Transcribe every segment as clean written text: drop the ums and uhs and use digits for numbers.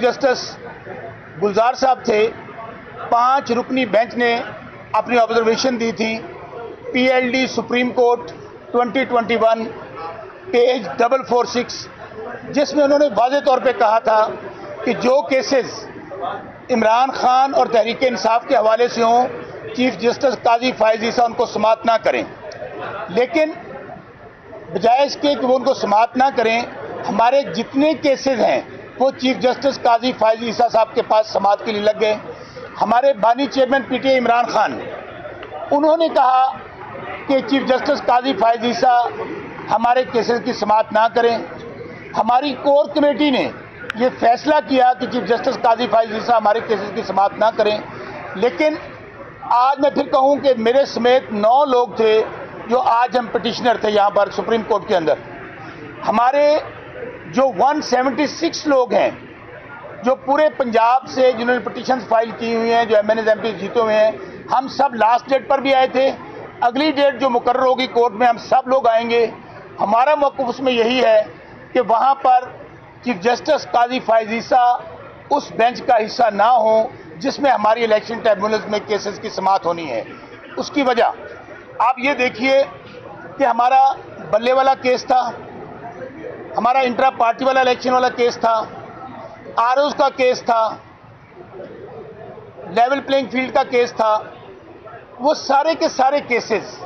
Justice गुलजार साहब थे, 5 रुकनी bench ने अपनी ऑब्जर्वेशन दी थी। PLD सुप्रीम कोर्ट 2021 पेज 446, जिसमें उन्होंने वाज़े तौर पे कहा था कि जो केसेस इमरान खान और तहरीक इंसाफ के हवाले से हों, चीफ जस्टिस काजी फायज़ ईसा उनको समाअत ना करें। लेकिन बजाय इसके कि वो उनको समाअत ना करें, हमारे जितने केसेस हैं वो चीफ जस्टिस काजी फायज़ ईसा साहब के पास समाअत के लिए लग गए। हमारे बानी चेयरमैन PTI इमरान खान, उन्होंने कहा कि चीफ जस्टिस काजी फायज़ ईसा हमारे केसेस की समाअत ना करें। हमारी कोर कमेटी ने ये फैसला किया कि चीफ जस्टिस काजी फायज़ ईसा हमारे केसेस की समाअत ना करें। लेकिन आज मैं फिर कहूँ कि मेरे समेत 9 लोग थे जो आज हम पिटिशनर थे यहाँ पर सुप्रीम कोर्ट के अंदर। हमारे जो 176 लोग हैं जो पूरे पंजाब से जिन्होंने पिटिशन फाइल की हुई हैं, जो MNs MPs जीते हुए हैं, हम सब लास्ट डेट पर भी आए थे। अगली डेट जो मुकर्रर होगी कोर्ट में, हम सब लोग आएंगे। हमारा मौक़िफ़ उसमें यही है कि वहाँ पर चीफ जस्टिस काजी फायज़ ईसा उस बेंच का हिस्सा ना हो जिसमें हमारी इलेक्शन ट्रिब्यूनल्स में केसेस की समाअत होनी है। उसकी वजह आप ये देखिए कि हमारा बल्ले वाला केस था, हमारा इंट्रा पार्टी वाला इलेक्शन वाला केस था, ROs का केस था, लेवल प्लेइंग फील्ड का केस था। वो सारे के सारे केसेस,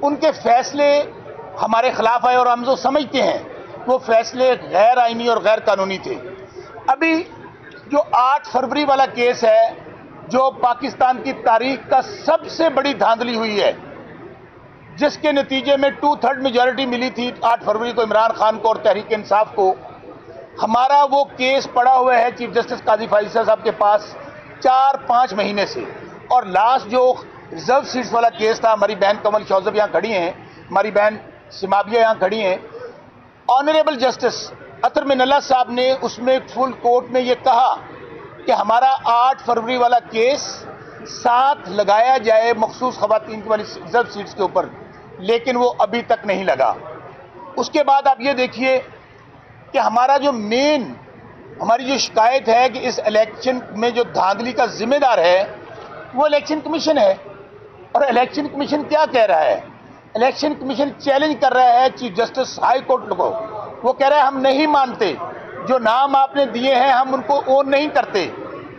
उनके फैसले हमारे खिलाफ आए और हम जो समझते हैं वो फैसले गैर आईनी और गैर कानूनी थे। अभी जो 8 फरवरी वाला केस है, जो पाकिस्तान की तारीख का सबसे बड़ी धांधली हुई है, जिसके नतीजे में 2/3 मेजॉरिटी मिली थी 8 फरवरी को इमरान खान को और तहरीक इंसाफ को, हमारा वो केस पड़ा हुआ है चीफ जस्टिस काजी फायज़ ईसा साहब के पास 4-5 महीने से। और लास्ट जो रिजर्व सीट्स वाला केस था, हमारी बहन कमल शौजब यहाँ खड़ी हैं, हमारी बहन सिमाबिया यहाँ खड़ी हैं, ऑनरेबल जस्टिस अतर मिनल्ला साहब ने उसमें फुल कोर्ट में ये कहा कि हमारा 8 फरवरी वाला केस साथ लगाया जाए मखसूस ख़वातीन वाली रिजर्व सीट्स के ऊपर, लेकिन वो अभी तक नहीं लगा। उसके बाद आप ये देखिए कि हमारा जो हमारी जो शिकायत है कि इस इलेक्शन में जो धांधली का जिम्मेदार है वो इलेक्शन कमीशन है। और इलेक्शन कमीशन क्या कह रहा है? इलेक्शन कमीशन चैलेंज कर रहा है चीफ जस्टिस हाई कोर्ट को। वो कह रहा है हम नहीं मानते, जो नाम आपने दिए हैं हम उनको ओन नहीं करते।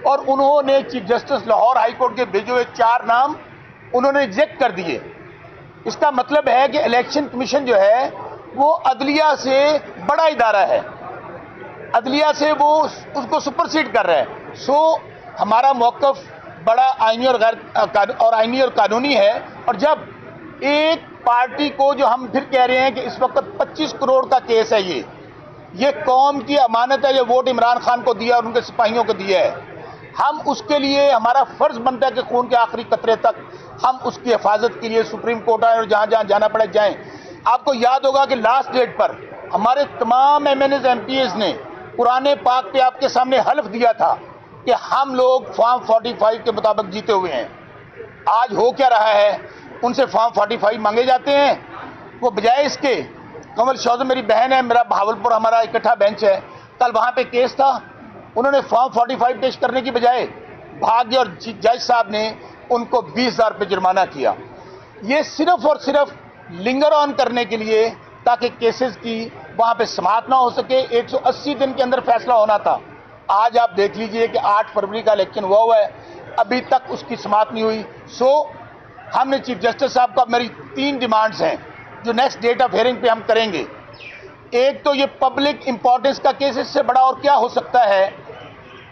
और उन्होंने chief justice Lahore high court के भेजे हुए 4 नाम उन्होंने रिजेक्ट कर दिए। इसका मतलब है कि इलेक्शन कमीशन जो है वो अदलिया से बड़ा इदारा है, अदलिया से वो उसको सुपरसीड कर रहा है। सो हमारा मौक़िफ़ बड़ा आईनी और आईनी और कानूनी है। और जब एक पार्टी को, जो हम फिर कह रहे हैं कि इस वक्त 25 करोड़ का केस है, ये कौम की अमानत है, जो वोट इमरान खान को दिया और उनके सिपाहियों को दिया है, हम उसके लिए हमारा फ़र्ज़ बनता है कि खून के आखिरी कतरे तक हम उसकी हिफाजत के लिए सुप्रीम कोर्ट आए और जहाँ जहाँ जाना पड़े जाएँ। आपको याद होगा कि लास्ट डेट पर हमारे तमाम MNs MPs ने कुरान पाक पे आपके सामने हल्फ दिया था कि हम लोग फॉर्म 45 के मुताबिक जीते हुए हैं। आज हो क्या रहा है? उनसे फॉर्म 45 मांगे जाते हैं। वो बजाय इसके, कमल शौजब मेरी बहन है, मेरा भावलपुर हमारा इकट्ठा बेंच है, कल वहाँ पे केस था, उन्होंने फॉर्म 45 पेश करने की बजाय भाग गए और जज साहब ने उनको 20,000 रुपये जुर्माना किया। ये सिर्फ और सिर्फ लिंगर ऑन करने के लिए, ताकि केसेस की वहाँ पे समाअत ना हो सके। 180 दिन के अंदर फैसला होना था। आज आप देख लीजिए कि 8 फरवरी का इलेक्शन हुआ है, अभी तक उसकी समाअत नहीं हुई। सो हमने चीफ जस्टिस साहब का, मेरी 3 डिमांड्स हैं जो नेक्स्ट डेट ऑफ हियरिंग पे हम करेंगे। एक तो ये पब्लिक इंपॉर्टेंस का केस, इससे बड़ा और क्या हो सकता है,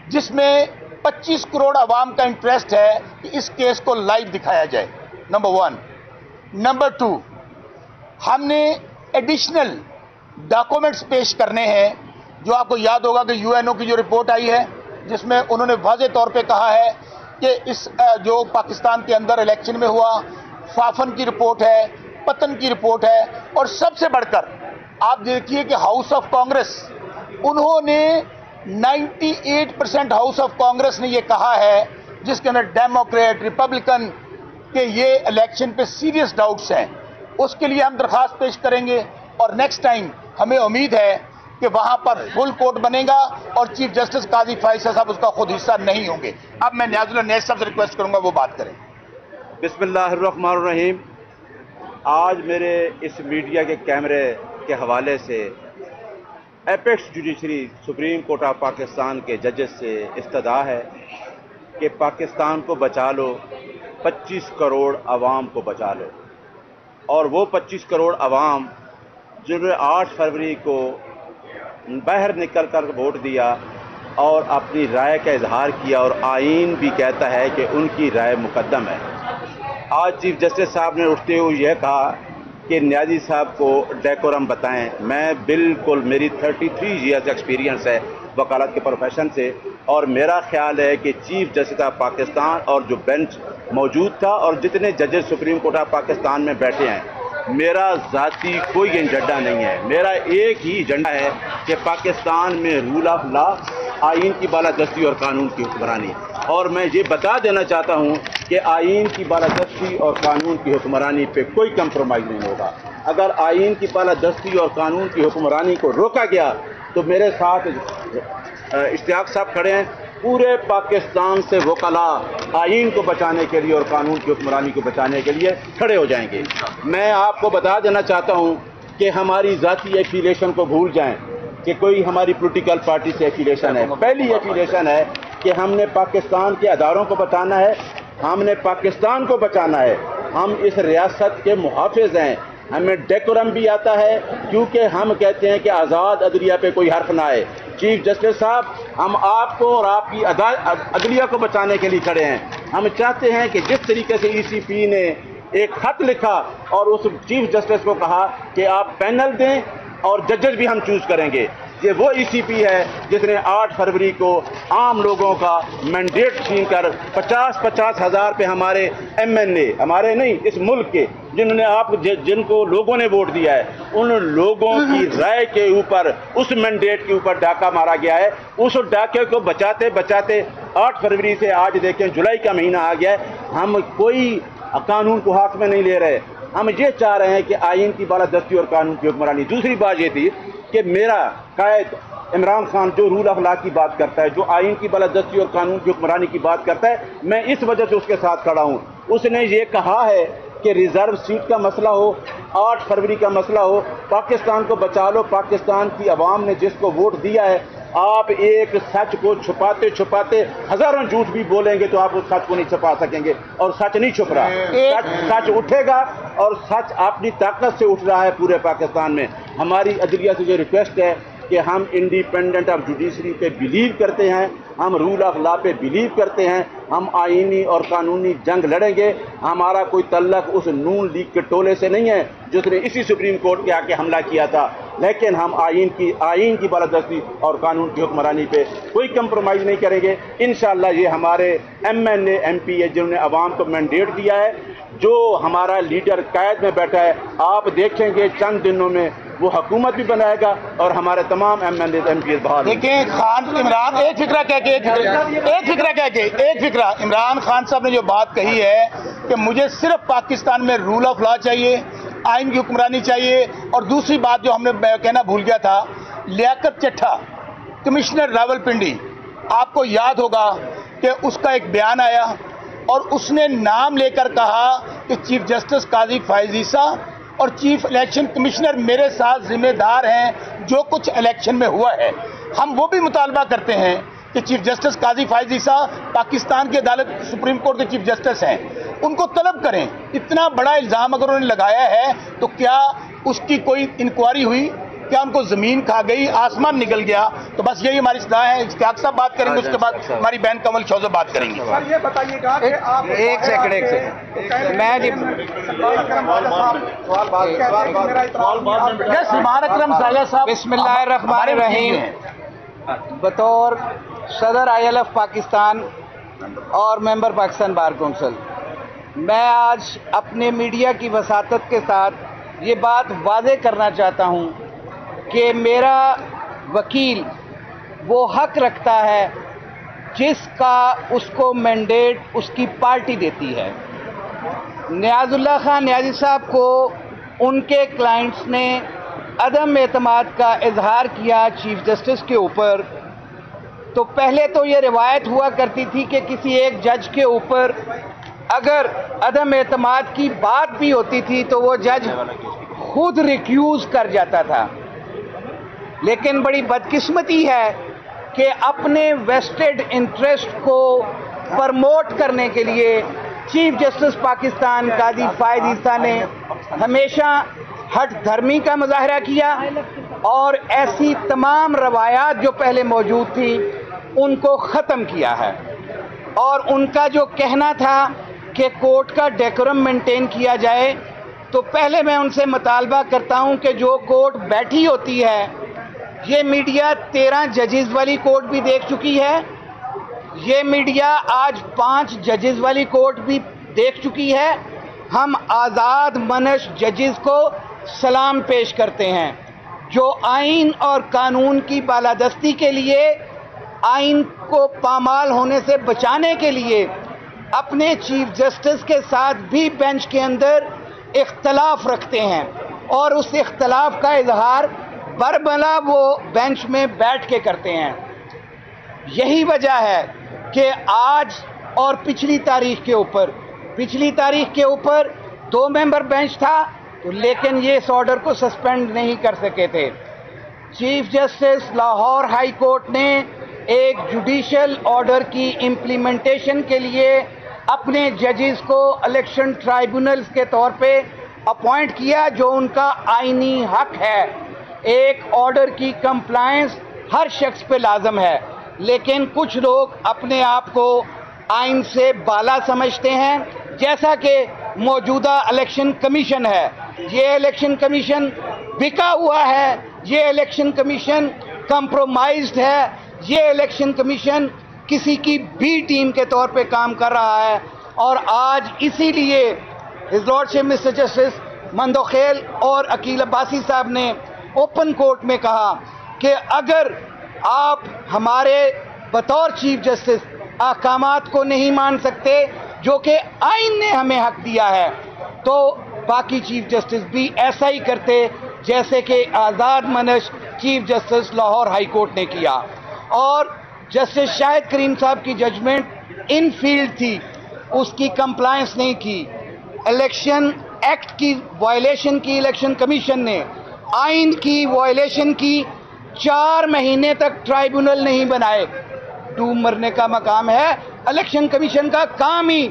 जिसमें 25 करोड़ आवाम का इंटरेस्ट है कि इस केस को लाइव दिखाया जाए, नंबर 1। नंबर 2, हमने एडिशनल डॉक्यूमेंट्स पेश करने हैं। जो आपको याद होगा कि UNO की जो रिपोर्ट आई है, जिसमें उन्होंने वाज़े तौर पे कहा है कि इस जो पाकिस्तान के अंदर इलेक्शन में हुआ, फाफन की रिपोर्ट है, पतन की रिपोर्ट है, और सबसे बढ़कर आप देखिए कि हाउस ऑफ कांग्रेस, उन्होंने 98% हाउस ऑफ कांग्रेस ने ये कहा है, जिसके अंदर डेमोक्रेट, रिपब्लिकन के ये इलेक्शन पे सीरियस डाउट्स हैं। उसके लिए हम दरख्वास्त पेश करेंगे और नेक्स्ट टाइम हमें उम्मीद है कि वहां पर फुल कोर्ट बनेगा और चीफ जस्टिस काजी फैसला साहब उसका खुद हिस्सा नहीं होंगे। अब मैं न्याजुल्लाह नैस साहब से रिक्वेस्ट करूंगा वो बात करें। बिस्मिल्लाहिर्रहमानिर्रहीम। आज मेरे इस मीडिया के कैमरे के हवाले से apex judiciary supreme court of Pakistan के जजेस से इस्तदा है कि पाकिस्तान को बचा लो, 25 करोड़ आवाम को बचा लो। और वो 25 करोड़ आवाम जिन्होंने 8 फरवरी को बाहर निकल कर वोट दिया और अपनी राय का इजहार किया, और आईन भी कहता है कि उनकी राय मुकद्दम है। आज चीफ जस्टिस साहब ने उठते हुए यह कहा कि न्याजी साहब को डेकोरम बताएं। मैं बिल्कुल, मेरी 33 ईयर्स एक्सपीरियंस है वकालत के प्रोफेशन से, और मेरा ख्याल है कि चीफ जस्टिस ऑफ पाकिस्तान और जो बेंच मौजूद था और जितने जजेस सुप्रीम कोर्ट ऑफ पाकिस्तान में बैठे हैं, मेरा ज़ाती कोई एजेंडा नहीं है। मेरा एक ही एजेंडा है कि पाकिस्तान में रूल ऑफ लॉ, आइन की बालादस्ती और कानून की हुक्मरानी। और मैं ये बता देना चाहता हूँ कि आइन की बालादस्ती और कानून की हुक्मरानी पे कोई कंप्रोमाइज़ नहीं होगा। अगर आइन की बालादस्ती और कानून की हुक्मरानी को रोका गया तो मेरे साथ इश्तियाक साहब खड़े हैं, पूरे पाकिस्तान से वकला आइन को बचाने के लिए और कानून की हुक्मरानी को बचाने के लिए खड़े हो जाएंगे। मैं आपको बता देना चाहता हूं कि हमारी ज़ाती एफिलिएशन को भूल जाएं कि कोई हमारी पॉलिटिकल पार्टी से एफिलिएशन है। पहली एफिलिएशन है कि हमने पाकिस्तान के अदारों को बचाना है, हमने पाकिस्तान को बचाना है। हम इस रियासत के मुहाफिज हैं, हमें डेकोरम भी आता है, क्योंकि हम कहते हैं कि आज़ाद अदलिया पे कोई हर्फ ना आए। चीफ जस्टिस साहब, हम आपको और आपकी अदलिया को बचाने के लिए खड़े हैं। हम चाहते हैं कि जिस तरीके से ईसीपी ने एक खत लिखा और उस चीफ जस्टिस को कहा कि आप पैनल दें और जजेस भी हम चूज करेंगे, ये वो ईसीपी है जिसने 8 फरवरी को आम लोगों का मैंडेट छीन कर 50-50 हज़ार पे हमारे एमएनए, हमारे नहीं इस मुल्क के, जिनको लोगों ने वोट दिया है, उन लोगों की राय के ऊपर, उस मैंडेट के ऊपर डाका मारा गया है। उस डाके को बचाते बचाते 8 फरवरी से आज देखें जुलाई का महीना आ गया है, हम कोई कानून को हाथ में नहीं ले रहे। हम ये चाह रहे हैं कि आइन की बालादस्ती और कानून की हुक्मरानी। दूसरी बात ये थी कि मेरा कायद इमरान खान जो रूल ऑफ लॉ की बात करता है, जो आइन की बालादस्ती और कानून की हुक्मरानी की बात करता है, मैं इस वजह से उसके साथ खड़ा हूँ। उसने ये कहा है कि रिजर्व सीट का मसला हो, 8 फरवरी का मसला हो, पाकिस्तान को बचा लो। पाकिस्तान की आवाम ने जिसको वोट दिया है, आप एक सच को छुपाते छुपाते हजारों झूठ भी बोलेंगे तो आप उस सच को नहीं छुपा सकेंगे, और सच नहीं छुप रहा। सच उठेगा, और सच अपनी ताकत से उठ रहा है पूरे पाकिस्तान में। हमारी अदलिया से जो रिक्वेस्ट है कि हम इंडिपेंडेंट ऑफ जुडिशरी पे बिलीव करते हैं, हम रूल ऑफ लॉ पे बिलीव करते हैं, हम आइनी और कानूनी जंग लड़ेंगे। हमारा कोई तल्लक उस नून लीग के टोले से नहीं है जिसने इसी सुप्रीम कोर्ट के आके हमला किया था, लेकिन हम आइन की बालादस्ती और कानून की हुक्मरानी पे कोई कंप्रोमाइज़ नहीं करेंगे। इंशाअल्लाह ये हमारे एमएनए एमपी है जिन्होंने आवाम को मैंडेट दिया है, जो हमारा लीडर कायद में बैठा है, आप देखेंगे चंद दिनों में वो हुकूमत भी बनाएगा और हमारे तमाम एमएनए एमपी बहाल। देखिए, खान इमरान एक फिक्रा इमरान खान साहब ने जो बात कही है कि मुझे सिर्फ पाकिस्तान में रूल ऑफ लॉ चाहिए, आइन की हुक्मरानी चाहिए, और दूसरी बात जो हमने कहना भूल गया था, लियाकत चट्ठा कमिश्नर रावलपिंडी, आपको याद होगा कि उसका एक बयान आया और उसने नाम लेकर कहा कि चीफ जस्टिस काजी फायजीसा और चीफ इलेक्शन कमिश्नर मेरे साथ जिम्मेदार हैं जो कुछ इलेक्शन में हुआ है। हम वो भी मुतालबा करते हैं कि चीफ जस्टिस काजी फायजीसा पाकिस्तान की अदालत सुप्रीम कोर्ट के चीफ जस्टिस हैं, उनको तलब करें। इतना बड़ा इल्ज़ाम अगर उन्होंने लगाया है तो क्या उसकी कोई इंक्वायरी हुई? क्या उनको ज़मीन खा गई, आसमान निकल गया? तो बस यही हमारी सलाह है। इश्तियाक साहब बात करेंगे, उसके बाद हमारी बहन कमल शौज़ा बात करेंगे। सर ये बताइएगा कि आप एक सेकंड मैं बिस्मिल्लाहिर्रहमानिर्रहीम, बतौर सदर ILF पाकिस्तान और मेंबर पाकिस्तान बार कौंसिल, मैं आज अपने मीडिया की वसातत के साथ ये बात वाज़े करना चाहता हूँ कि मेरा वकील वो हक रखता है जिसका उसको मैंडेट उसकी पार्टी देती है। न्याजुल्लाह खान न्याजी साहब को उनके क्लाइंट्स ने अदम एतमाद का इजहार किया चीफ जस्टिस के ऊपर, तो पहले तो ये रिवायत हुआ करती थी कि किसी एक जज के ऊपर अगर अदम एतमाद की बात भी होती थी तो वो जज खुद रिक्यूज कर जाता था। लेकिन बड़ी बदकिस्मती है कि अपने वेस्टेड इंटरेस्ट को प्रमोट करने के लिए चीफ जस्टिस पाकिस्तान काजी फायद ईसा ने हमेशा हट धर्मी का मुजाहरा किया और ऐसी तमाम रवायात जो पहले मौजूद थी उनको ख़त्म किया है। और उनका जो कहना था कि कोर्ट का डेकोरम मेंटेन किया जाए, तो पहले मैं उनसे मुतालबा करता हूं कि जो कोर्ट बैठी होती है, ये मीडिया 13 जजेस वाली कोर्ट भी देख चुकी है, ये मीडिया आज 5 जजेस वाली कोर्ट भी देख चुकी है। हम आज़ाद मनश जजेस को सलाम पेश करते हैं जो आइन और कानून की बालादस्ती के लिए, आइन को पामाल होने से बचाने के लिए अपने चीफ जस्टिस के साथ भी बेंच के अंदर इख्तलाफ रखते हैं और उस इख्तलाफ का इजहार बरबला वो बेंच में बैठ के करते हैं। यही वजह है कि आज और पिछली तारीख के ऊपर 2 मेंबर बेंच था, तो लेकिन ये इस ऑर्डर को सस्पेंड नहीं कर सके थे। Chief justice Lahore high court ने एक जुडिशियल ऑर्डर की इम्प्लीमेंटेशन के लिए अपने जजेस को इलेक्शन ट्राइब्यूनल्स के तौर पे अपॉइंट किया, जो उनका आईनी हक है। एक ऑर्डर की कंप्लायंस हर शख्स पे लाजम है, लेकिन कुछ लोग अपने आप को आइन से बाला समझते हैं, जैसा कि मौजूदा इलेक्शन कमीशन है। ये इलेक्शन कमीशन बिका हुआ है, ये इलेक्शन कमीशन कंप्रोमाइज्ड है, ये इलेक्शन कमीशन किसी की बी टीम के तौर पे काम कर रहा है। और आज इसीलिए his lordship mister justice Mandokhel और अकील अब्बासी साहब ने ओपन कोर्ट में कहा कि अगर आप हमारे बतौर चीफ जस्टिस अहकामात को नहीं मान सकते जो कि आइन ने हमें हक दिया है, तो बाकी चीफ जस्टिस भी ऐसा ही करते जैसे कि आज़ाद मनश chief justice Lahore high court ने किया। और जस्टिस शाहिद करीम साहब की जजमेंट इन फील्ड थी, उसकी कंप्लायंस नहीं की। इलेक्शन एक्ट की वायलेशन की इलेक्शन कमीशन ने, आइन की वायलेशन की, 4 महीने तक ट्राइब्यूनल नहीं बनाए। डूब मरने का मकाम है। इलेक्शन कमीशन का काम ही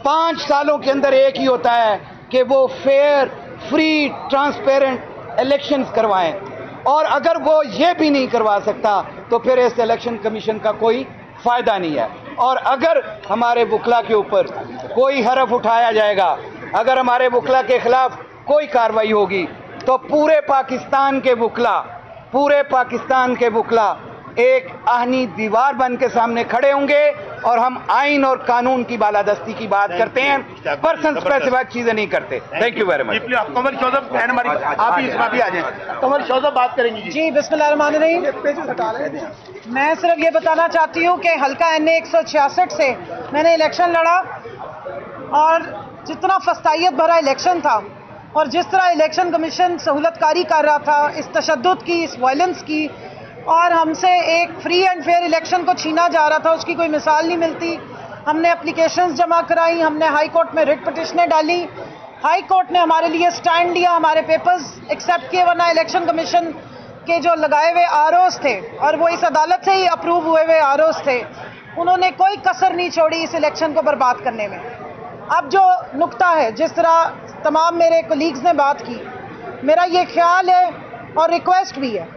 5 सालों के अंदर एक ही होता है कि वो फेयर, फ्री, ट्रांसपेरेंट इलेक्शंस करवाएं। और अगर वो ये भी नहीं करवा सकता तो फिर इस इलेक्शन कमीशन का कोई फ़ायदा नहीं है। और अगर हमारे वकला के ऊपर कोई हरफ उठाया जाएगा, अगर हमारे वकला के खिलाफ कोई कार्रवाई होगी, तो पूरे पाकिस्तान के वकला एक आहनी दीवार बन के सामने खड़े होंगे। और हम आइन और कानून की बालादस्ती की बात करते हैं, पर्सन स्पेसिफिक चीजें नहीं करते। Thank you very much. Qamar Shauzab आप भी इसमें भी आ जाए। कमर शौजब बात करेंगी जी। बिस्मिल्लाहिर्रहमानिर्रहीम। मैं सिर्फ ये बताना चाहती हूँ कि हल्का NA 166 से मैंने इलेक्शन लड़ा और जितना फस्तायत भरा इलेक्शन था और जिस तरह इलेक्शन कमीशन सहूलतकारी कर रहा था, इस तशद्दुद की, इस वायलेंस की, और हमसे एक फ्री एंड फेयर इलेक्शन को छीना जा रहा था, उसकी कोई मिसाल नहीं मिलती। हमने एप्लीकेशंस जमा कराई, हमने हाई कोर्ट में रिट पिटिशनें डाली, हाई कोर्ट ने हमारे लिए स्टैंड लिया, हमारे पेपर्स एक्सेप्ट किए, वरना इलेक्शन कमीशन के जो लगाए हुए आरओज थे, और वो इस अदालत से ही अप्रूव हुए हुए आरओज थे, उन्होंने कोई कसर नहीं छोड़ी इस इलेक्शन को बर्बाद करने में। अब जो नुक्ता है, जिस तरह तमाम मेरे कोलीग्स ने बात की, मेरा ये ख्याल है और रिक्वेस्ट भी है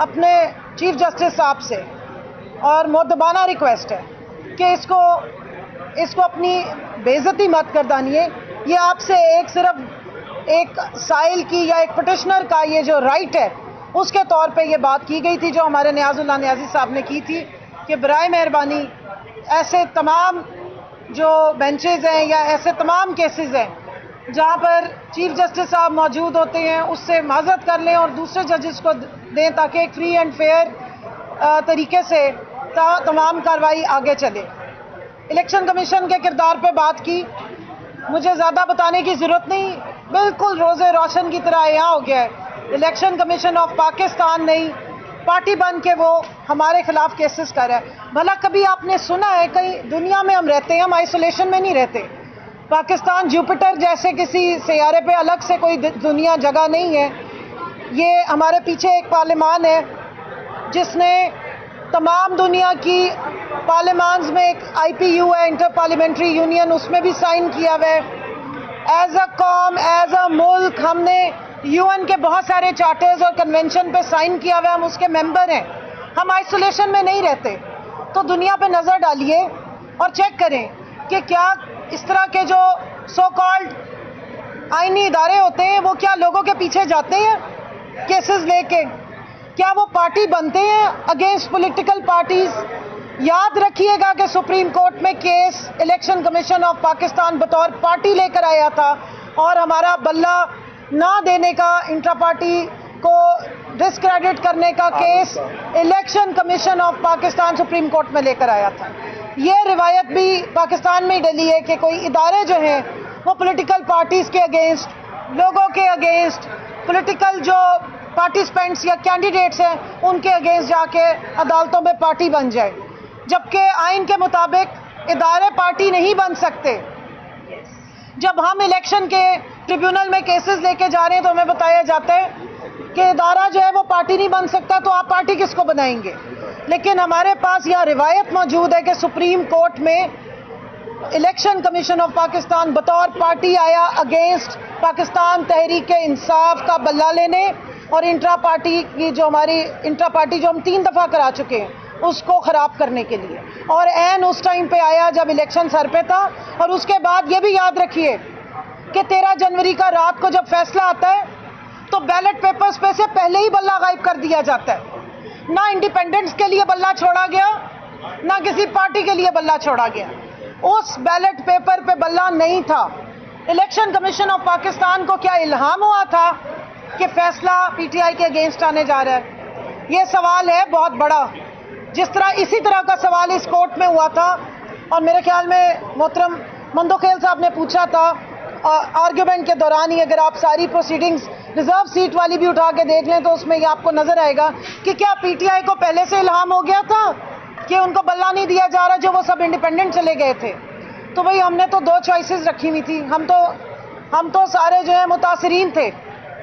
अपने चीफ जस्टिस साहब से, और मुद्दबाना रिक्वेस्ट है कि इसको अपनी बेइज्जती मत गर्दानिए। ये आपसे सिर्फ एक साइल की या एक पिटिशनर का ये जो राइट है, उसके तौर पे ये बात की गई थी जो हमारे नियाजुल्लाह नियाजी साहब ने की थी कि बराए मेहरबानी ऐसे तमाम जो बेंचेज हैं या ऐसे तमाम केसेस हैं जहाँ पर चीफ जस्टिस साहब मौजूद होते हैं, उससे माजरत कर लें और दूसरे जजेस को दें, ताकि एक फ्री एंड फेयर तरीके से तमाम कार्रवाई आगे चले। इलेक्शन कमीशन के किरदार पे बात की, मुझे ज़्यादा बताने की ज़रूरत नहीं, बिल्कुल रोज़े रोशन की तरह यहाँ हो गया है इलेक्शन कमीशन ऑफ पाकिस्तान नहीं, पार्टी बन के वो हमारे खिलाफ केसेस कर रहा है। भला कभी आपने सुना है, कहीं दुनिया में हम रहते हैं, हम आइसोलेशन में नहीं रहते। पाकिस्तान जुपिटर जैसे किसी सियारे पे अलग से कोई दुनिया जगह नहीं है। ये हमारे पीछे एक पार्लियामान है जिसने तमाम दुनिया की पार्लियामान्स में, एक IPU है, इंटर पार्लियामेंट्री यूनियन, उसमें भी साइन किया हुआ है। एज अ कौम, एज अ मुल्क हमने UN के बहुत सारे चार्टर्स और कन्वेंशन पे साइन किया हुआ है, हम उसके मेंबर हैं। हम आइसोलेशन में नहीं रहते। तो दुनिया पे नज़र डालिए और चेक करें कि क्या इस तरह के जो सो कॉल्ड आईनी इदारे होते हैं वो क्या लोगों के पीछे जाते हैं केसेस लेके? क्या वो पार्टी बनते हैं अगेंस्ट पॉलिटिकल पार्टीज? याद रखिएगा कि सुप्रीम कोर्ट में case election commission of Pakistan बतौर पार्टी लेकर आया था और हमारा बल्ला ना देने का, इंट्रा पार्टी को डिस्क्रेडिट करने का case election commission of Pakistan supreme court में लेकर आया था। ये रिवायत भी पाकिस्तान में डली है कि कोई इदारे जो हैं वो पॉलिटिकल पार्टीज के अगेंस्ट, लोगों के अगेंस्ट, पॉलिटिकल जो पार्टिसिपेंट्स या कैंडिडेट्स हैं उनके अगेंस्ट जाके अदालतों में पार्टी बन जाए, जबकि आइन के मुताबिक इदारे पार्टी नहीं बन सकते। जब हम इलेक्शन के ट्रिब्यूनल में केसेस लेके जा रहे हैं तो हमें बताया जाता है कि इदारा जो है वो पार्टी नहीं बन सकता, तो आप पार्टी किसको बनाएंगे? लेकिन हमारे पास यह रिवायत मौजूद है कि सुप्रीम कोर्ट में इलेक्शन कमीशन ऑफ पाकिस्तान बतौर पार्टी आया अगेंस्ट पाकिस्तान तहरीक इंसाफ का बल्ला लेने और इंट्रा पार्टी की जो हमारी इंट्रा पार्टी जो हम 3 दफ़ा करा चुके हैं उसको ख़राब करने के लिए। और ऐन उस टाइम पे आया जब इलेक्शन सर पे था। और उसके बाद ये भी याद रखिए कि 13 जनवरी का रात को जब फैसला आता है तो बैलेट पेपर्स पे से पहले ही बल्ला गायब कर दिया जाता है। ना इंडिपेंडेंट्स के लिए बल्ला छोड़ा गया, ना किसी पार्टी के लिए बल्ला छोड़ा गया। उस बैलेट पेपर पे बल्ला नहीं था। इलेक्शन कमीशन ऑफ पाकिस्तान को क्या इल्हाम हुआ था कि फैसला PTI के अगेंस्ट आने जा रहा है? ये सवाल है बहुत बड़ा। जिस तरह इसी तरह का सवाल इस कोर्ट में हुआ था और मेरे ख्याल में मोहतरम मंदोखेल साहब ने पूछा था आर्ग्यूमेंट के दौरान ही। अगर आप सारी प्रोसीडिंग्स रिजर्व सीट वाली भी उठा के देख लें तो उसमें ये आपको नजर आएगा कि क्या PTI को पहले से इल्हाम हो गया था कि उनको बल्ला नहीं दिया जा रहा, जो वो सब इंडिपेंडेंट चले गए थे। तो भाई हमने तो 2 चॉइसेस रखी हुई थी। हम तो सारे जो है मुतासरीन थे।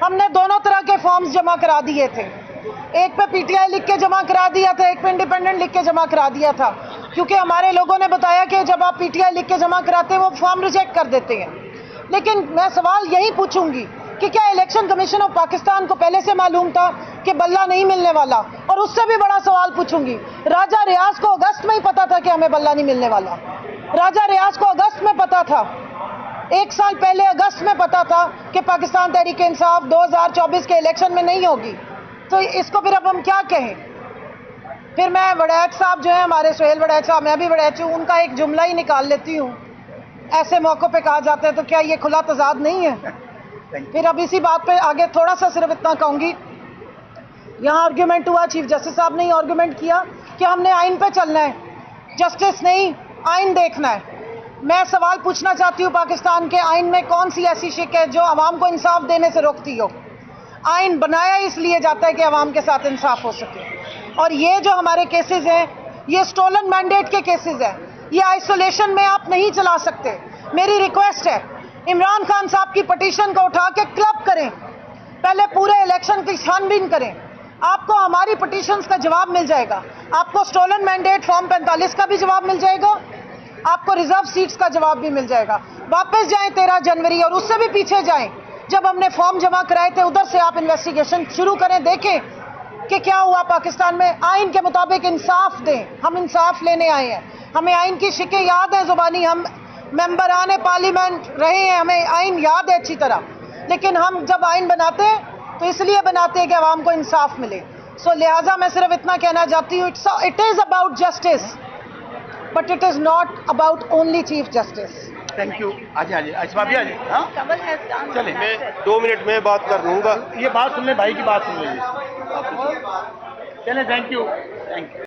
हमने दोनों तरह के फॉर्म्स जमा करा दिए थे। एक पे PTI लिख के जमा करा दिया था, एक पे इंडिपेंडेंट लिख के जमा करा दिया था, क्योंकि हमारे लोगों ने बताया कि जब आप PTI लिख के जमा कराते हैं वो फॉर्म रिजेक्ट कर देते हैं। लेकिन मैं सवाल यही पूछूंगी कि क्या इलेक्शन कमीशन ऑफ पाकिस्तान को पहले से मालूम था कि बल्ला नहीं मिलने वाला? और उससे भी बड़ा सवाल पूछूंगी, राजा रियाज को अगस्त में ही पता था कि हमें बल्ला नहीं मिलने वाला। राजा रियाज को अगस्त में पता था, 1 साल पहले अगस्त में पता था कि पाकिस्तान तहरीक इंसाफ 2024 के इलेक्शन में नहीं होगी। तो इसको फिर अब हम क्या कहें? फिर मैं वड़ैच साहब जो है हमारे सुहेल वड़ैच साहब, मैं भी वड़ैच हूँ, उनका एक जुमला ही निकाल लेती हूँ। ऐसे मौक़ों पे कहा जाता है तो क्या ये खुला तजाद नहीं है? फिर अब इसी बात पे आगे थोड़ा सा सिर्फ इतना कहूँगी, यहाँ आर्ग्यूमेंट हुआ, चीफ जस्टिस साहब ने आर्ग्यूमेंट किया कि हमने आइन पे चलना है, जस्टिस नहीं आइन देखना है। मैं सवाल पूछना चाहती हूँ, पाकिस्तान के आइन में कौन सी ऐसी शिक है जो आवाम को इंसाफ देने से रोकती हो? आइन बनाया इसलिए जाता है कि आवाम के साथ इंसाफ हो सके। और ये जो हमारे केसेस हैं ये स्टोलन मैंडेट के केसेस हैं, ये आइसोलेशन में आप नहीं चला सकते। मेरी रिक्वेस्ट है, इमरान खान साहब की पटिशन को उठा के क्लब करें, पहले पूरे इलेक्शन की छानबीन करें, आपको हमारी पटिशंस का जवाब मिल जाएगा। आपको स्टोलन मैंडेट फॉर्म 45 का भी जवाब मिल जाएगा, आपको रिजर्व सीट्स का जवाब भी मिल जाएगा। वापस जाएं 13 जनवरी और उससे भी पीछे जाएं, जब हमने फॉर्म जमा कराए थे उधर से आप इन्वेस्टिगेशन शुरू करें, देखें कि क्या हुआ पाकिस्तान में। आइन के मुताबिक इंसाफ दें, हम इंसाफ लेने आए हैं। हमें आइन की शिकें याद हैं जुबानी, हम मेंबरान पार्लियामेंट रहे हैं, हमें आइन याद है अच्छी तरह। लेकिन हम जब आइन बनाते हैं तो इसलिए बनाते हैं कि आवाम को इंसाफ मिले। सो लिहाजा मैं सिर्फ इतना कहना चाहती हूँ, it is about justice but it is not about only chief justice. Thank you. आज आइसमा भी आज चले, मैं 2 मिनट में बात कर लूँगा। ये बात सुन ले, भाई की बात सुन लीजिए। चले, थैंक यू।